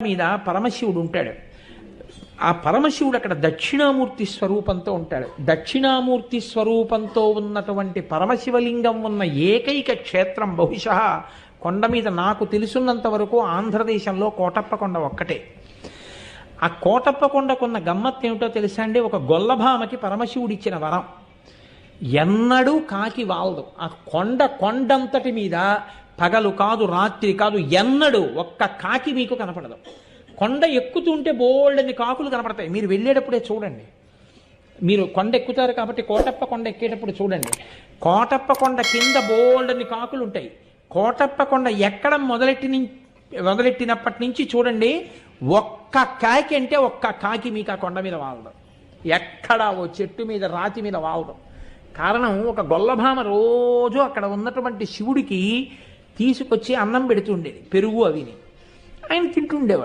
మీద పరమశివుడు ఉంటాడు. ఆ పరమశివుడు అక్కడ దక్షిణామూర్తి స్వరూపంతో ఉంటాడు. దక్షిణామూర్తి స్వరూపంతో ఉన్నటువంటి పరమశివలింగం ఉన్న ఏకైక క్షేత్రం బహుశः కొండ మీద నాకు తెలుసున్నంత వరకు ఆంధ్రదేశంలో కోటప్పకొండ ఒక్కటే. ఆ కోటప్పకొండకున్న గమ్మత్తు ఏమిటో తెలుసా అండి? ఒక గొల్లభామకి పరమశివుడిచ్చిన వరం, ఎన్నడూ కాకి వాలదు. ఆ కొండంతటి మీద పగలు కాదు రాత్రి కాదు ఎన్నడూ ఒక్క కాకి మీకు కనపడదు. కొండ ఎక్కుతుంటే బోల్డని కాకులు కనపడతాయి. మీరు వెళ్ళేటప్పుడే చూడండి. మీరు కొండ ఎక్కుతారు కాబట్టి కోటప్ప కొండ ఎక్కేటప్పుడు చూడండి. కోటప్ప కొండ కింద బోల్డని కాకులు ఉంటాయి. కోటప్ప కొండ ఎక్కడం మొదలెట్టినప్పటి నుంచి చూడండి, ఒక్క కాకి అంటే ఒక్క కాకి మీకు ఆ కొండ మీద వాలదు. ఎక్కడ ఓ చెట్టు మీద రాతి మీద వాలదు. కారణం, ఒక గొల్లభామ రోజు అక్కడ ఉన్నటువంటి శివుడికి తీసుకొచ్చి అన్నం పెడుతుండేది, పెరుగు అవిని ఆయన తింటుండేవాడు.